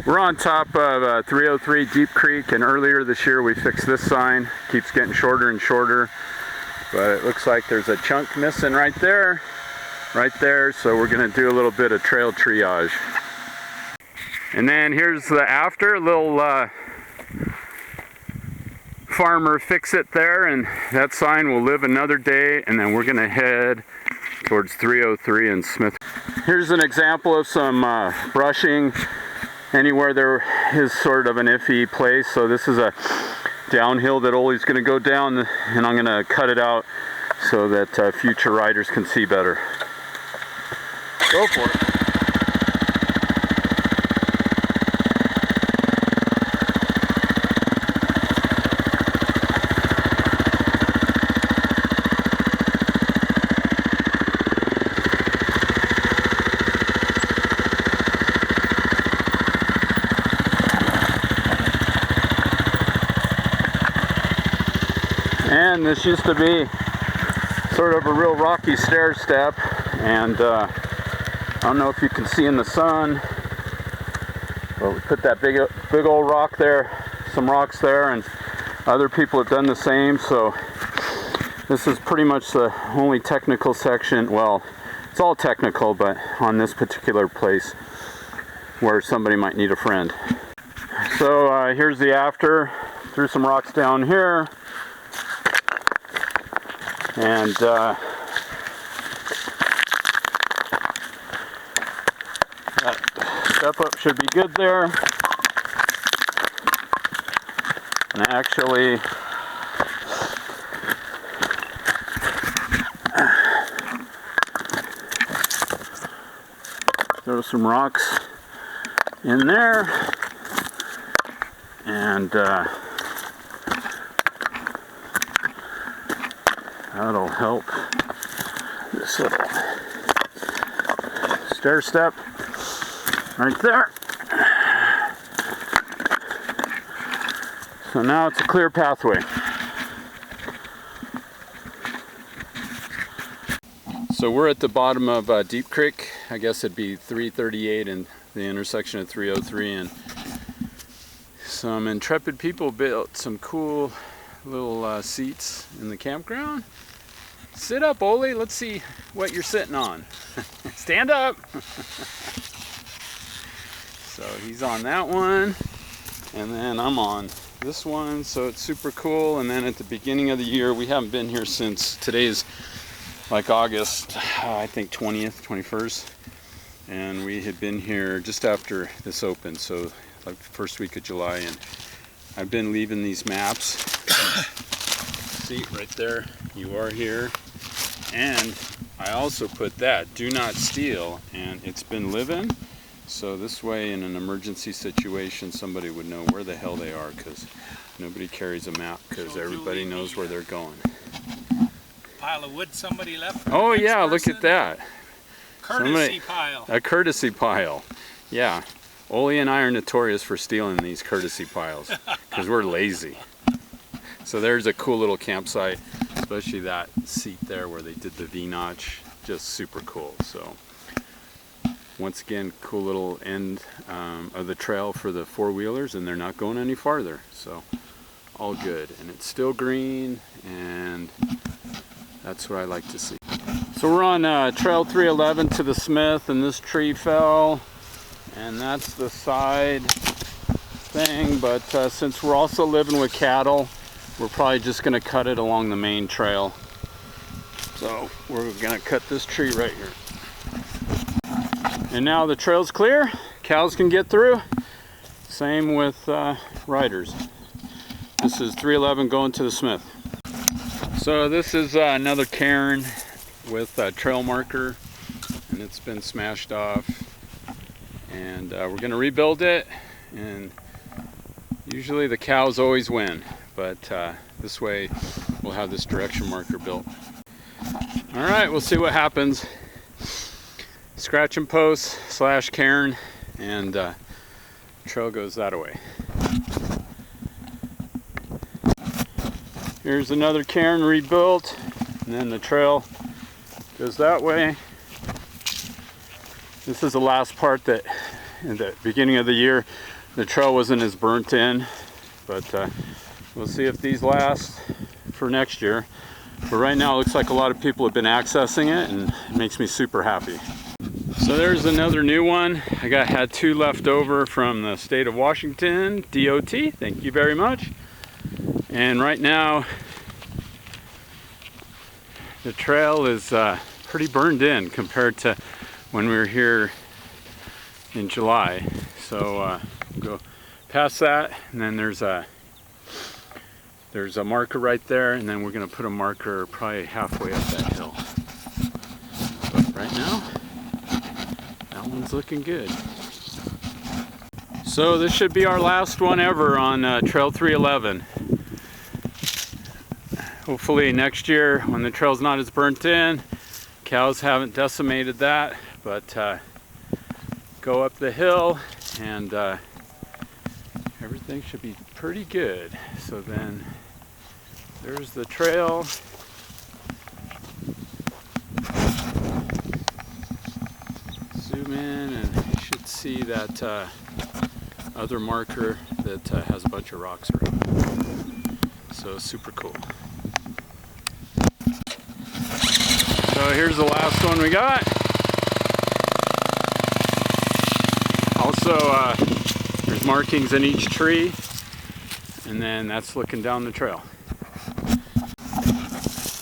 We're on top of 303 Deep Creek, and earlier this year we fixed this sign. Keeps getting shorter and shorter, but it looks like there's a chunk missing right there, so we're going to do a little bit of trail triage. And then here's the after, little farmer fix it there, and that sign will live another day, and then we're going to head towards 303 and Smith. Here's an example of some brushing anywhere there is sort of an iffy place. So this is a downhill that Ole's going to go down, and I'm going to cut it out so that future riders can see better. Go for it. And this used to be sort of a real rocky stair step, and I don't know if you can see in the sun, but we put that big old rock there, some rocks there, and other people have done the same. So this is pretty much the only technical section, well, it's all technical, but on this particular place where somebody might need a friend. So here's the after. Threw some rocks down here. And that step up should be good there. And actually, throw some rocks in there, and that'll help this little stair step right there. So now it's a clear pathway. So we're at the bottom of Deep Creek. I guess it'd be 338 and the intersection of 303, and some intrepid people built some cool little seats in the campground. Sit up, Ole. Let's see what you're sitting on. Stand up. So he's on that one, and then I'm on this one. So it's super cool. And then at the beginning of the year, we haven't been here since today's like August, I think 20th, 21st. And we had been here just after this opened, so like the first week of July. And I've been leaving these maps. See right there, you are here. And I also put that, do not steal, and it's been living. So this way, in an emergency situation, somebody would know where the hell they are, because nobody carries a map, because everybody knows where they're going. Pile of wood somebody left. Oh yeah, look at that. Courtesy pile. A courtesy pile. Yeah. Ole and I are notorious for stealing these courtesy piles, because we're lazy. So there's a cool little campsite, especially that seat there where they did the V-notch, just super cool. So once again, cool little end of the trail for the four-wheelers, and they're not going any farther. So all good, and it's still green, and that's what I like to see. So we're on Trail 311 to the Smith, and this tree fell, and that's the side thing. But since we're also living with cattle, we're probably just going to cut it along the main trail. So we're going to cut this tree right here. And now the trail's clear. Cows can get through. Same with riders. This is 311 going to the Smith. So this is another cairn with a trail marker, and it's been smashed off. And we're going to rebuild it. And usually the cows always win. But this way we'll have this direction marker built. All right, we'll see what happens. Scratch and post / cairn, and trail goes that way. Here's another cairn rebuilt, and then the trail goes that way. This is the last part that in the beginning of the year, the trail wasn't as burnt in, but we'll see if these last for next year. But right now it looks like a lot of people have been accessing it, and it makes me super happy. So there's another new one. Had 2 left over from the state of Washington, DOT, thank you very much. And right now the trail is pretty burned in compared to when we were here in July. So go past that, and then there's a marker right there, and then we're going to put a marker probably halfway up that hill. But right now, that one's looking good. So this should be our last one ever on Trail 311. Hopefully next year, when the trail's not as burnt in, cows haven't decimated that, but go up the hill and everything should be pretty good. So then there's the trail. Zoom in and you should see that other marker that has a bunch of rocks around it. So super cool. So here's the last one we got. Also, there's markings in each tree, and then that's looking down the trail.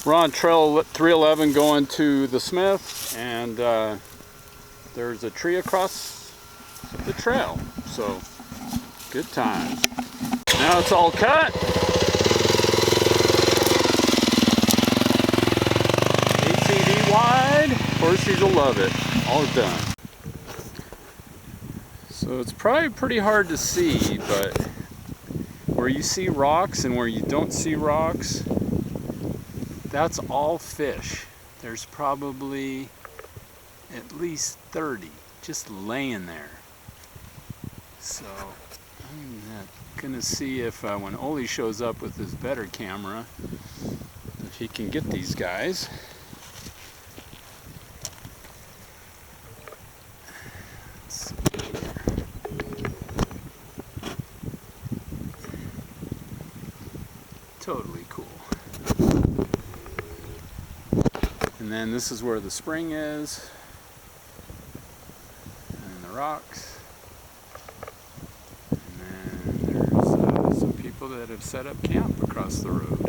We're on Trail 311 going to the Smith, and there's a tree across the trail, so good times. Now it's all cut. ATV wide, horses will love it. All done. So it's probably pretty hard to see, but where you see rocks and where you don't see rocks, that's all fish. There's probably at least 30 just laying there. So I'm gonna see if when Ole shows up with his better camera, if he can get these guys. Totally cool. And then this is where the spring is, and the rocks. And then there's some people that have set up camp across the road.